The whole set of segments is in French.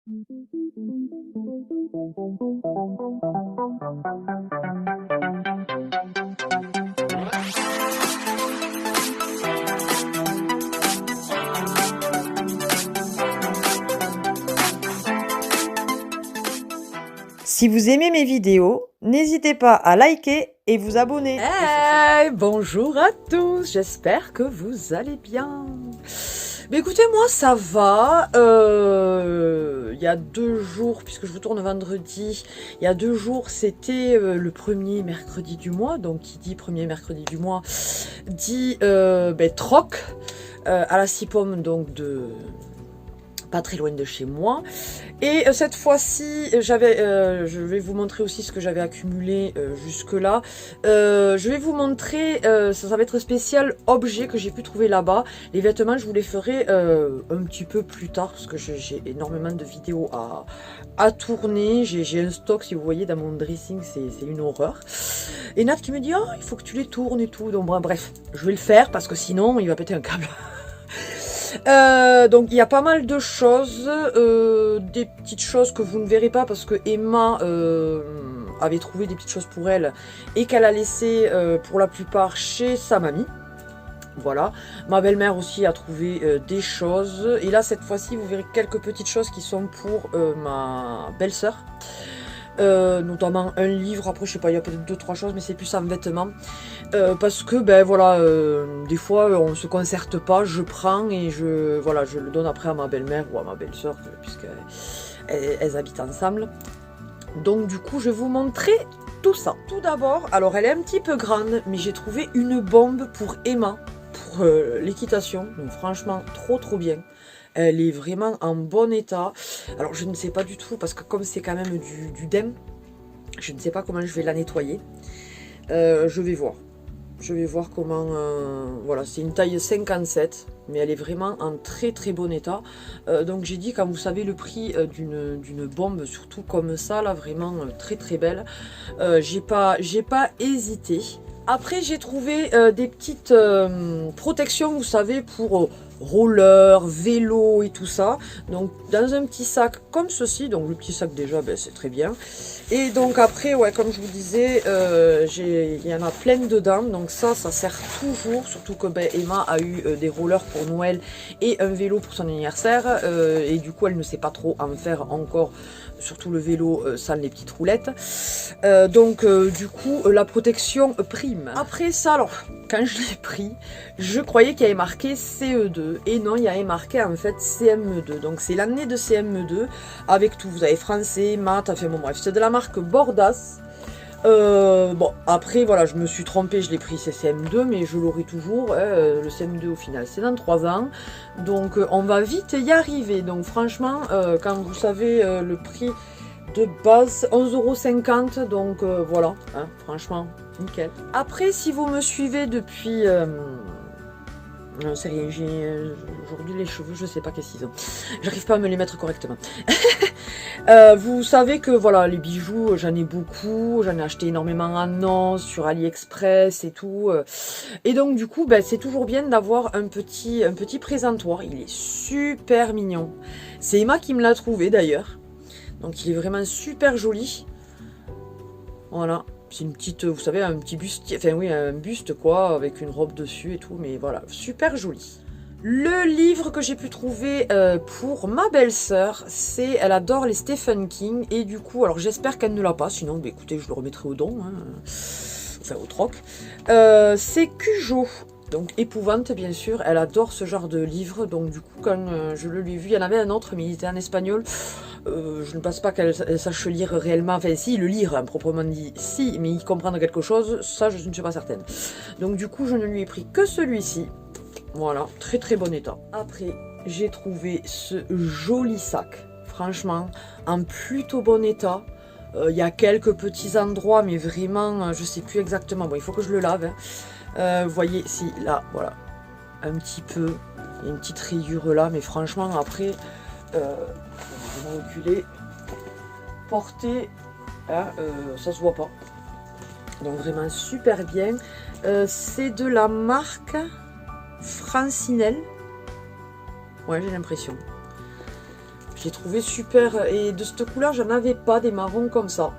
Si vous aimez mes vidéos, n'hésitez pas à liker et vous abonner. Hey, bonjour à tous, j'espère que vous allez bien. Mais écoutez, moi ça va. Il y a 2 jours, puisque je vous tourne vendredi, il y a 2 jours, c'était le premier mercredi du mois. Donc qui dit premier mercredi du mois dit troc à la Cipôme, donc pas très loin de chez moi. Et cette fois-ci, je vais vous montrer aussi ce que j'avais accumulé jusque-là. Je vais vous montrer, ça va être spécial objet que j'ai pu trouver là-bas. Les vêtements, je vous les ferai un petit peu plus tard, parce que j'ai énormément de vidéos à tourner. J'ai un stock, si vous voyez, dans mon dressing, c'est une horreur. Et Nat qui me dit, oh, il faut que tu les tournes et tout. Donc bref, je vais le faire, parce que sinon, il va péter un câble. Donc il y a pas mal de choses, des petites choses que vous ne verrez pas parce que Emma avait trouvé des petites choses pour elle et qu'elle a laissé pour la plupart chez sa mamie. Voilà, ma belle-mère aussi a trouvé des choses et là cette fois-ci vous verrez quelques petites choses qui sont pour ma belle-sœur. Notamment un livre, après je sais pas, il y a peut-être 2-3 choses mais c'est plus en vêtements parce que ben voilà, des fois on se concerte pas, je prends et je le donne après à ma belle-mère ou à ma belle-sœur puisqu'elles habitent ensemble. Donc du coup je vais vous montrer tout ça. Tout d'abord, alors elle est un petit peu grande mais j'ai trouvé une bombe pour Emma pour l'équitation, donc franchement trop bien. Elle est vraiment en bon état. Alors je ne sais pas du tout parce que comme c'est quand même du DEM, je ne sais pas comment je vais la nettoyer. Je vais voir. Je vais voir comment... voilà, c'est une taille 57, mais elle est vraiment en très bon état. Donc j'ai dit, quand vous savez le prix d'une bombe, surtout comme ça, là, vraiment très belle, j'ai pas hésité. Après j'ai trouvé des petites protections, vous savez, pour roller, vélo et tout ça. Donc dans un petit sac comme ceci, donc le petit sac déjà ben, c'est très bien. Et donc après, ouais, comme je vous disais, il y en a plein dedans, donc ça sert toujours, surtout que ben, Emma a eu des rollers pour Noël et un vélo pour son anniversaire, et du coup elle ne sait pas trop en faire encore, surtout le vélo sans les petites roulettes. Du coup la protection prime. Après ça, alors quand je l'ai pris, je croyais qu'il y avait marqué CE2 et non, il y avait marqué en fait CM2. Donc c'est l'année de CM2 avec tout. Vous avez français, maths, enfin bon bref, c'est de la marque Bordas. Bon après voilà, je me suis trompée, je l'ai pris c'est CM2 mais je l'aurai toujours. Le CM2 au final c'est dans 3 ans. Donc on va vite y arriver. Donc franchement, quand vous savez le prix de base 11,50 €, donc voilà, hein, franchement nickel. Après si vous me suivez depuis non c'est rien, j'ai aujourd'hui les cheveux je sais pas qu'est-ce qu'ils ont, j'arrive pas à me les mettre correctement. Vous savez que voilà, les bijoux j'en ai beaucoup, j'en ai acheté énormément en annonce sur AliExpress et tout, et donc du coup ben, c'est toujours bien d'avoir un petit présentoir. Il est super mignon, c'est Emma qui me l'a trouvé d'ailleurs. Donc il est vraiment super joli. Voilà, c'est une petite, vous savez, un petit buste, enfin oui, un buste quoi, avec une robe dessus et tout, mais voilà, super joli. Le livre que j'ai pu trouver pour ma belle-sœur, c'est, elle adore les Stephen King, et du coup, alors j'espère qu'elle ne l'a pas, sinon, bah, écoutez, je le remettrai au don, hein, enfin au troc. C'est Cujo. Donc épouvante bien sûr, elle adore ce genre de livre, donc du coup quand je le lui ai vu, il y en avait un autre mais il était en espagnol. Je ne pense pas qu'elle sache lire réellement, enfin si, le lire hein, proprement dit, si, mais y comprendre quelque chose, ça je ne suis pas certaine. Donc du coup je ne lui ai pris que celui-ci, voilà, très bon état. Après j'ai trouvé ce joli sac, franchement, en plutôt bon état. Il y a quelques petits endroits mais vraiment, je sais plus exactement, bon il faut que je le lave, hein. Vous voyez, si, là, voilà, un petit peu, il y a une petite rayure là, mais franchement, après, je vais reculer, porter, hein, ça se voit pas. Donc vraiment super bien. C'est de la marque Francinelle. Ouais, j'ai l'impression. l'ai trouvé super. Et de cette couleur, j'en avais pas des marrons comme ça.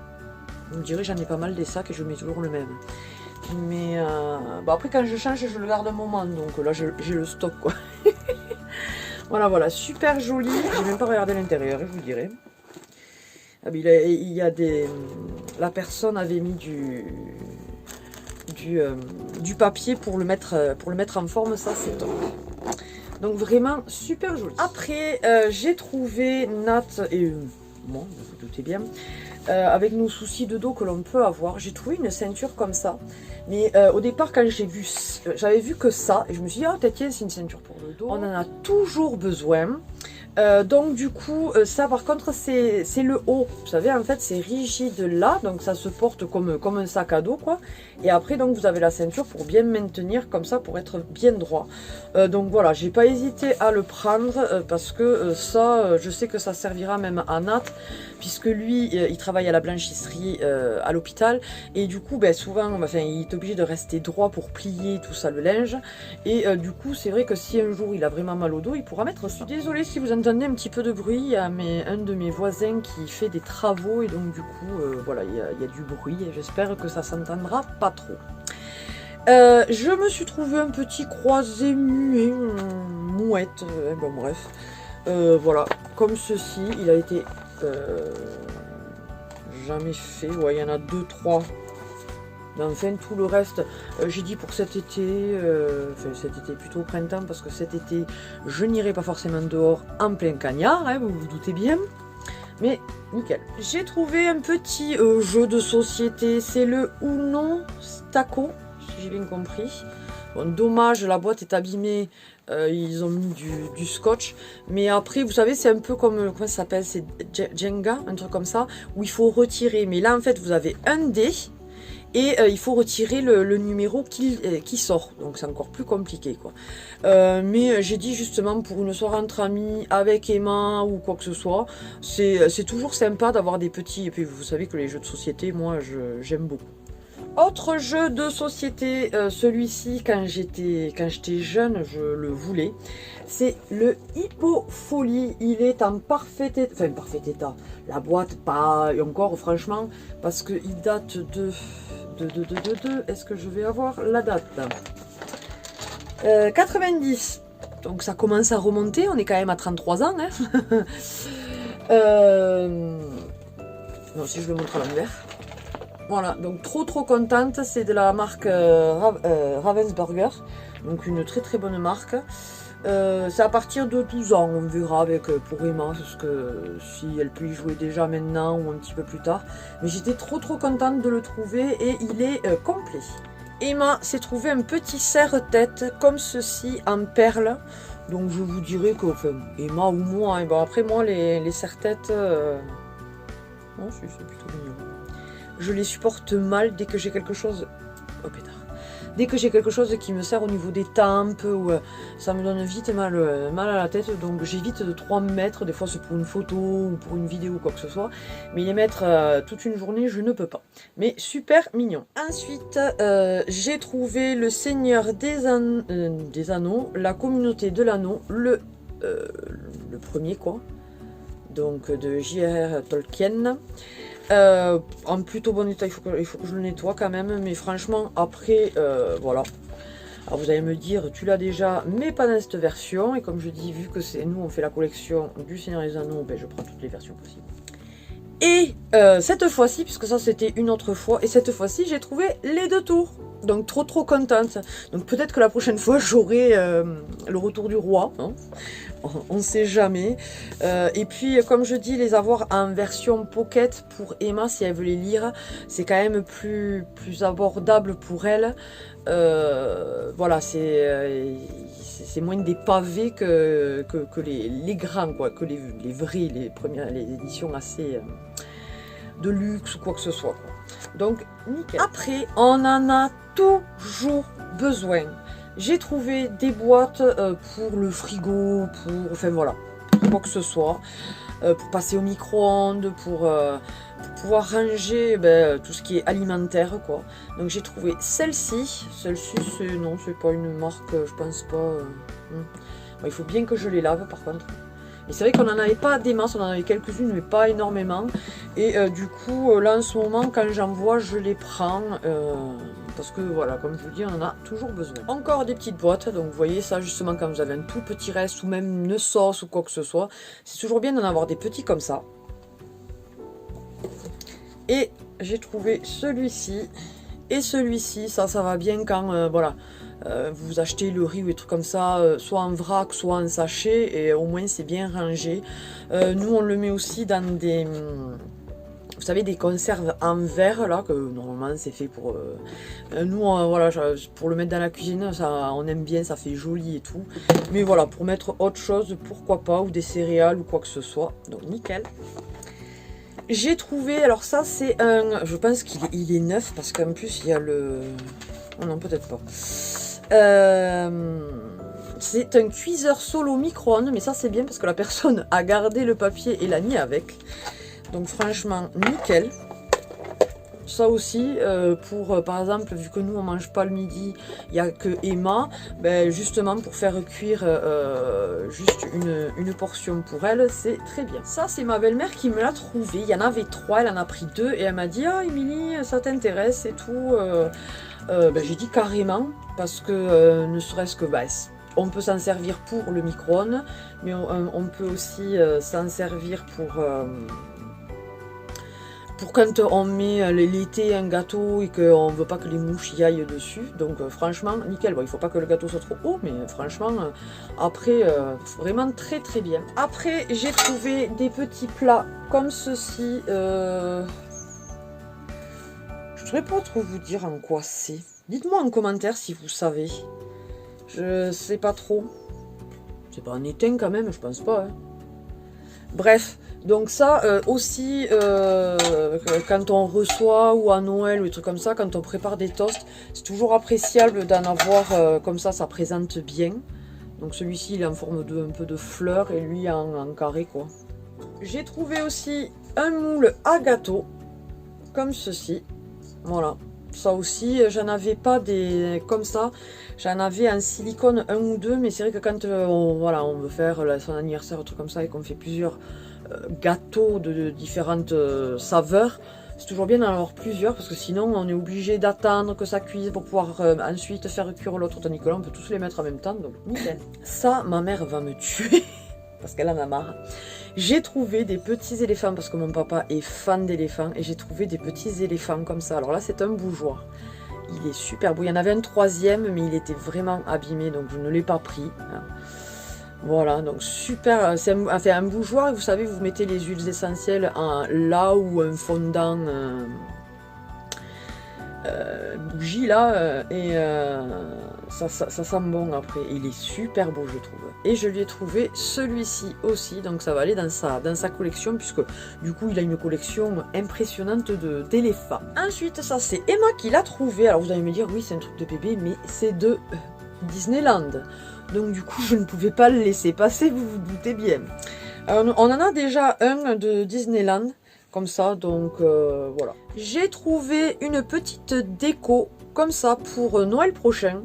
On dirait j'en ai pas mal des sacs et je mets toujours le même. Mais bah après quand je change, je le garde un moment. Donc là, j'ai le stock quoi. Voilà, voilà, super joli. J'ai même pas regardé l'intérieur, je vous dirai. Ah, il y a des... La personne avait mis du papier pour le mettre en forme, ça c'est top. Donc vraiment super joli. Après, j'ai trouvé Nat et moi, vous vous doutez bien, avec nos soucis de dos que l'on peut avoir, j'ai trouvé une ceinture comme ça. Mais au départ, quand j'avais vu que ça, et je me suis dit, ah, peut-être c'est une ceinture pour le dos. On en a toujours besoin. Donc du coup, ça par contre, c'est le haut. Vous savez, en fait, c'est rigide là, donc ça se porte comme un sac à dos, quoi. Et après, donc, vous avez la ceinture pour bien maintenir, comme ça, pour être bien droit. Donc voilà, j'ai pas hésité à le prendre, parce que ça, je sais que ça servira même à Nat, puisque lui, il travaille à la blanchisserie à l'hôpital. Et du coup, ben, souvent, enfin, il est obligé de rester droit pour plier tout ça, le linge. Et du coup, c'est vrai que si un jour, il a vraiment mal au dos, il pourra mettre ça. Je suis désolée si vous entendez un petit peu de bruit, il y a un de mes voisins qui fait des travaux et donc du coup voilà, il y a du bruit et j'espère que ça s'entendra pas trop. Je me suis trouvé un petit croisé muet, mouette, bon bref, voilà, comme ceci, il a été jamais fait, ouais, il y en a 2-3. Mais enfin, tout le reste, j'ai dit pour cet été, enfin cet été plutôt au printemps, parce que cet été, je n'irai pas forcément dehors en plein cagnard, hein, vous vous doutez bien. Mais nickel. J'ai trouvé un petit jeu de société, c'est le Uno Stacco, si j'ai bien compris. Bon, dommage, la boîte est abîmée, ils ont mis du scotch. Mais après, vous savez, c'est un peu comme, comment ça s'appelle, c'est Jenga, un truc comme ça, où il faut retirer. Mais là, en fait, vous avez un dé. Et il faut retirer le numéro qui sort. Donc c'est encore plus compliqué, quoi. Mais j'ai dit justement pour une soirée entre amis, avec Emma ou quoi que ce soit, c'est toujours sympa d'avoir des petits... Et puis vous savez que les jeux de société, moi j'aime beaucoup. Autre jeu de société, celui-ci quand j'étais jeune, je le voulais. C'est le Hippofolie. Il est en parfait état, enfin parfait état. La boîte pas encore franchement, parce qu'il date de est-ce que je vais avoir la date 90. Donc ça commence à remonter, on est quand même à 33 ans. Hein. Non, si je le montre à l'envers. Voilà, donc trop contente, c'est de la marque Ravensburger, donc une très bonne marque. C'est à partir de 12 ans, on verra avec pour Emma, parce que si elle peut y jouer déjà maintenant ou un petit peu plus tard. Mais j'étais trop contente de le trouver et il est complet. Emma s'est trouvé un petit serre-tête comme ceci en perles. Donc je vous dirais que, enfin, Emma ou moi, et ben après moi les serre-têtes, non, c'est plutôt mignon. Je les supporte mal dès que j'ai quelque chose... Oh pétard. Dès que j'ai quelque chose qui me sert au niveau des tempes, ou ça me donne vite mal à la tête, donc j'évite de trop me mettre, des fois c'est pour une photo ou pour une vidéo ou quoi que ce soit, mais les mettre toute une journée, je ne peux pas. Mais super mignon. Ensuite, j'ai trouvé le Seigneur des Anneaux, la communauté de l'anneau, le premier quoi, donc de J.R.R. Tolkien. En plutôt bon état, il faut que je le nettoie quand même, mais franchement après voilà. Alors vous allez me dire tu l'as déjà, mais pas dans cette version, et comme je dis, vu que c'est nous on fait la collection du Seigneur des Anneaux, ben, je prends toutes les versions possibles. Et cette fois-ci, puisque ça c'était une autre fois, et cette fois-ci j'ai trouvé les 2 tours, donc trop contente. Donc peut-être que la prochaine fois j'aurai le retour du roi, hein. On ne sait jamais. Et puis, comme je dis, les avoir en version pocket pour Emma, si elle veut les lire, c'est quand même plus abordable pour elle. Voilà, c'est moins des pavés que les grands, quoi, que les vrais, les éditions assez de luxe ou quoi que ce soit, quoi. Donc, nickel. Après, on en a toujours besoin. J'ai trouvé des boîtes pour le frigo, pour... Enfin voilà, pour quoi que ce soit. Pour passer au micro-ondes, pour pouvoir ranger tout ce qui est alimentaire, quoi. Donc j'ai trouvé celle-ci. Celle-ci, non, c'est pas une marque, je pense pas. Il faut bien que je les lave, par contre. Et c'est vrai qu'on n'en avait pas des masses, on en avait quelques-unes, mais pas énormément. Et du coup, là en ce moment, quand j'en vois, je les prends. Parce que voilà, comme je vous dis, on en a toujours besoin. Encore des petites boîtes, donc vous voyez ça justement quand vous avez un tout petit reste ou même une sauce ou quoi que ce soit. C'est toujours bien d'en avoir des petits comme ça. Et j'ai trouvé celui-ci et celui-ci, ça va bien quand voilà, vous achetez le riz ou des trucs comme ça, soit en vrac, soit en sachet, et au moins c'est bien rangé. Nous on le met aussi dans des, vous savez, des conserves en verre là, que normalement c'est fait pour, nous voilà, pour le mettre dans la cuisine, ça, on aime bien, ça fait joli et tout. Mais voilà, pour mettre autre chose, pourquoi pas, ou des céréales ou quoi que ce soit, donc nickel. J'ai trouvé, alors ça c'est un, je pense qu'il est neuf parce qu'en plus il y a le, oh non peut-être pas. C'est un cuiseur solo micro-ondes, mais ça c'est bien parce que la personne a gardé le papier et l'a mis avec. Donc franchement nickel. Ça aussi, pour par exemple, vu que nous on mange pas le midi, il n'y a que Emma, ben, justement pour faire cuire juste une portion pour elle, c'est très bien. Ça c'est ma belle-mère qui me l'a trouvé, il y en avait 3, elle en a pris 2 et elle m'a dit « Ah Émilie, ça t'intéresse et tout ben, j'ai dit carrément, parce que ne serait-ce que ben, on peut s'en servir pour le micro-ondes, mais on peut aussi s'en servir pour quand on met l'été un gâteau et qu'on ne veut pas que les mouches y aillent dessus. Donc franchement, nickel. Bon, il ne faut pas que le gâteau soit trop haut, mais franchement, après, vraiment très très bien. Après, j'ai trouvé des petits plats comme ceci. Je ne saurais pas trop vous dire en quoi c'est. Dites-moi en commentaire si vous savez. Je sais pas trop. C'est pas un étain quand même, je pense pas. Hein. Bref. Donc ça aussi, quand on reçoit ou à Noël ou des trucs comme ça, quand on prépare des toasts, c'est toujours appréciable d'en avoir comme ça présente bien. Donc celui-ci il est en forme de un peu de fleur et lui en carré quoi. J'ai trouvé aussi un moule à gâteau, comme ceci, voilà. Ça aussi, j'en avais pas des comme ça, j'en avais en silicone un ou deux, mais c'est vrai que quand voilà, on veut faire son anniversaire, un truc comme ça, et qu'on fait plusieurs gâteaux de différentes saveurs, c'est toujours bien d'en avoir plusieurs parce que sinon on est obligé d'attendre que ça cuise pour pouvoir ensuite faire cuire l'autre, tandis que là on peut tous les mettre en même temps, donc nickel. Ça, ma mère va me tuer parce qu'elle en a marre. J'ai trouvé des petits éléphants parce que mon papa est fan d'éléphants et j'ai trouvé des petits éléphants comme ça. Alors là c'est un bougeoir, il est super beau, il y en avait un troisième mais il était vraiment abîmé donc je ne l'ai pas pris. Voilà, donc super, c'est un bougeoir, vous savez, vous mettez les huiles essentielles là où un fondant bougie là, et ça sent bon après. Il est super beau je trouve. Et je lui ai trouvé celui-ci aussi, donc ça va aller dans sa collection, puisque du coup il a une collection impressionnante d'éléphants. Ensuite ça c'est Emma qui l'a trouvé, alors vous allez me dire oui c'est un truc de bébé, mais c'est de Disneyland. Donc du coup je ne pouvais pas le laisser passer, vous vous doutez bien. Alors, on en a déjà un de Disneyland, comme ça, donc voilà. J'ai trouvé une petite déco, comme ça, pour Noël prochain.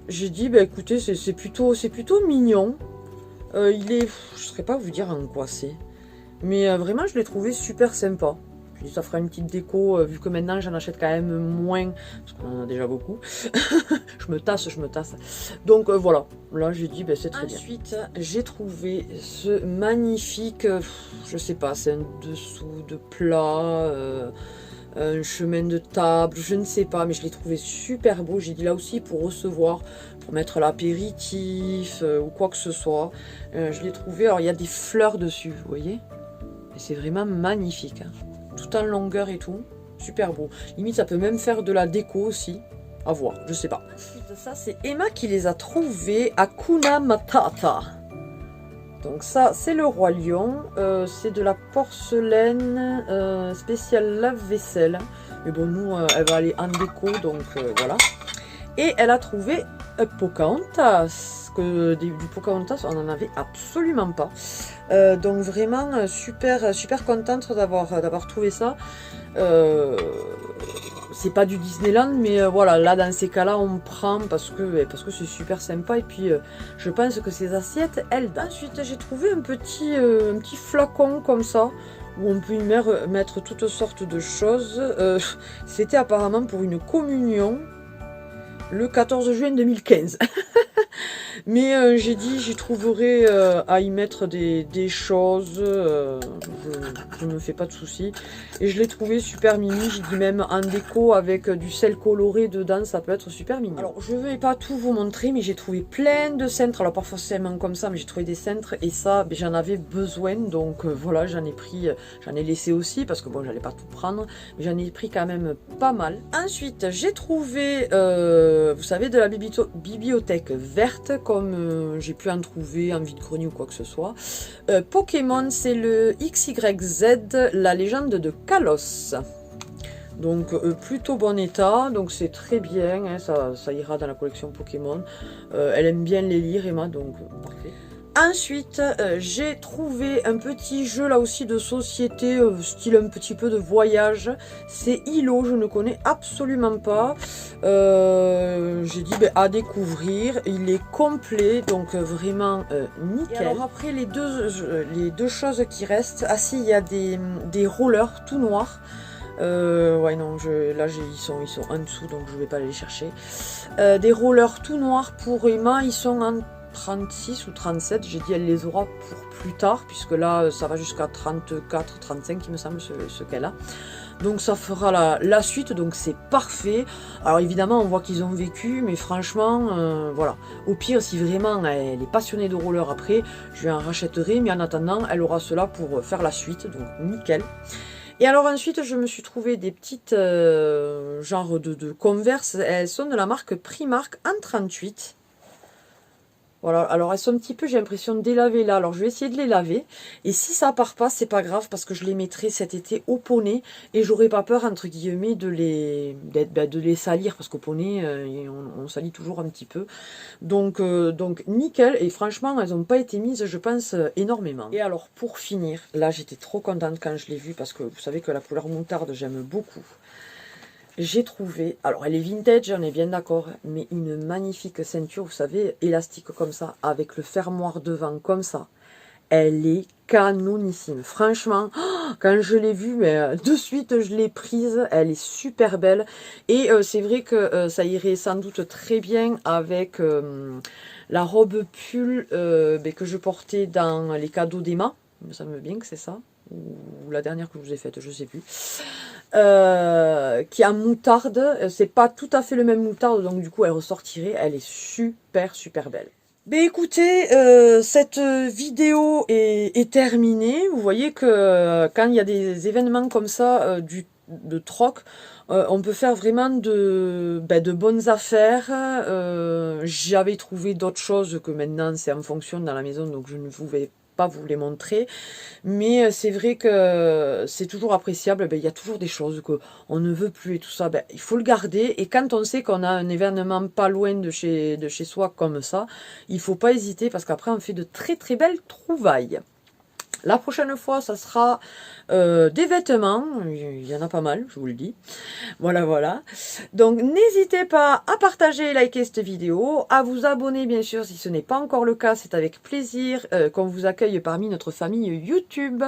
J'ai dit, bah écoutez, c'est plutôt mignon. Il est, je ne saurais pas vous dire en quoi c'est. Mais vraiment je l'ai trouvé super sympa. Je dis ça fera une petite déco, vu que maintenant j'en achète quand même moins, parce qu'on en a déjà beaucoup. je me tasse. Donc voilà, là j'ai dit c'est très bien. Ensuite j'ai trouvé ce magnifique, je sais pas, c'est un dessous de plat, un chemin de table, je ne sais pas, mais je l'ai trouvé super beau. J'ai dit là aussi pour recevoir, pour mettre l'apéritif ou quoi que ce soit. Je l'ai trouvé, alors il y a des fleurs dessus, vous voyez, et c'est vraiment magnifique. Hein. Tout en longueur et tout, super beau. Limite ça peut même faire de la déco aussi, à voir, je sais pas. Ensuite ça c'est Emma qui les a trouvés à Hakuna Matata. Donc ça c'est le Roi Lion, c'est de la porcelaine spéciale lave-vaisselle. Mais bon nous elle va aller en déco donc voilà. Et elle a trouvé Pocahontas, que du Pocahontas on n'en avait absolument pas. Donc vraiment super contente d'avoir trouvé ça. c'est pas du Disneyland, mais voilà, là dans ces cas-là on prend parce que c'est super sympa, et puis je pense que ces assiettes elles dansent. Ensuite j'ai trouvé un petit flacon comme ça où on peut y mettre toutes sortes de choses. C'était apparemment pour une communion le 14 juin 2015. Mais j'ai dit j'y trouverai à y mettre des choses, je me fais pas de soucis. Et je l'ai trouvé super mimi, j'ai dit même en déco avec du sel coloré dedans, ça peut être super mignon. Alors je vais pas tout vous montrer, mais j'ai trouvé plein de cintres, alors pas forcément comme ça, mais j'ai trouvé des cintres, et ça ben, j'en avais besoin, donc voilà, j'en ai pris, j'en ai laissé aussi, parce que bon j'allais pas tout prendre, mais j'en ai pris quand même pas mal. Ensuite j'ai trouvé, vous savez, de la bibliothèque verte, comme j'ai pu en trouver en vide-grenier ou quoi que ce soit. Pokémon, c'est le XYZ, la légende de Kalos. Donc plutôt bon état, donc c'est très bien, hein, ça ira dans la collection Pokémon. Elle aime bien les lire, Emma, donc parfait. Ensuite, j'ai trouvé un petit jeu là aussi de société, style un petit peu de voyage. C'est Ilo, je ne connais absolument pas. J'ai dit ben, à découvrir. Il est complet, donc vraiment nickel. Et alors après les deux choses qui restent, ah si, il y a des rollers tout noirs. Ouais non, là ils sont en dessous, donc je vais pas aller les chercher. Des rollers tout noirs pour Emma, ils sont en 36 ou 37, j'ai dit elle les aura pour plus tard, puisque là ça va jusqu'à 34, 35 il me semble ce qu'elle a. Donc ça fera la suite, donc c'est parfait. Alors évidemment on voit qu'ils ont vécu, mais franchement voilà. Au pire, si vraiment elle est passionnée de roller après, je lui en rachèterai, mais en attendant elle aura cela pour faire la suite, donc nickel. Et alors ensuite je me suis trouvé des petites genre de Converse, elles sont de la marque Primark en 38. Voilà, alors elles sont un petit peu, j'ai l'impression, délavées là. Alors je vais essayer de les laver. Et si ça part pas, c'est pas grave, parce que je les mettrai cet été au poney. Et j'aurai pas peur, entre guillemets, de les salir. Parce qu'au poney, on salit toujours un petit peu. Donc nickel. Et franchement, elles n'ont pas été mises, je pense, énormément. Et alors pour finir, là j'étais trop contente quand je l'ai vue. Parce que vous savez que la couleur moutarde, j'aime beaucoup. J'ai trouvé, alors elle est vintage, on est bien d'accord, mais une magnifique ceinture, vous savez, élastique comme ça, avec le fermoir devant comme ça. Elle est canonissime. Franchement, quand je l'ai vue, de suite je l'ai prise. Elle est super belle. Et c'est vrai que ça irait sans doute très bien avec la robe pull que je portais dans les cadeaux d'Emma. Il me semble bien que c'est ça. Ou la dernière que je vous ai faite, je sais plus. Qui a moutarde, c'est pas tout à fait le même moutarde, donc du coup elle ressortirait, elle est super belle. Ben écoutez, cette vidéo est terminée. Vous voyez que quand il y a des événements comme ça, de troc, on peut faire vraiment de bonnes affaires. J'avais trouvé d'autres choses que maintenant c'est en fonction dans la maison, donc je ne vous vais pas vous les montrer, mais c'est vrai que c'est toujours appréciable. Il y a toujours des choses qu'on ne veut plus et tout ça, il faut le garder. Et quand on sait qu'on a un événement pas loin de chez soi comme ça, il faut pas hésiter, parce qu'après on fait de très belles trouvailles. La prochaine fois, ça sera des vêtements. Il y en a pas mal, je vous le dis. Voilà. Donc, n'hésitez pas à partager et liker cette vidéo, à vous abonner, bien sûr, si ce n'est pas encore le cas. C'est avec plaisir qu'on vous accueille parmi notre famille YouTube.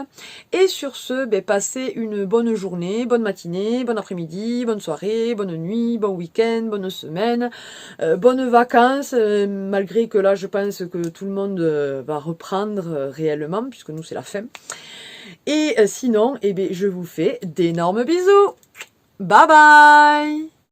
Et sur ce, passez une bonne journée, bonne matinée, bon après-midi, bonne soirée, bonne nuit, bon week-end, bonne semaine, bonnes vacances, malgré que là, je pense que tout le monde va reprendre réellement, puisque nous, c'est la fin. Et sinon, je vous fais d'énormes bisous. Bye bye!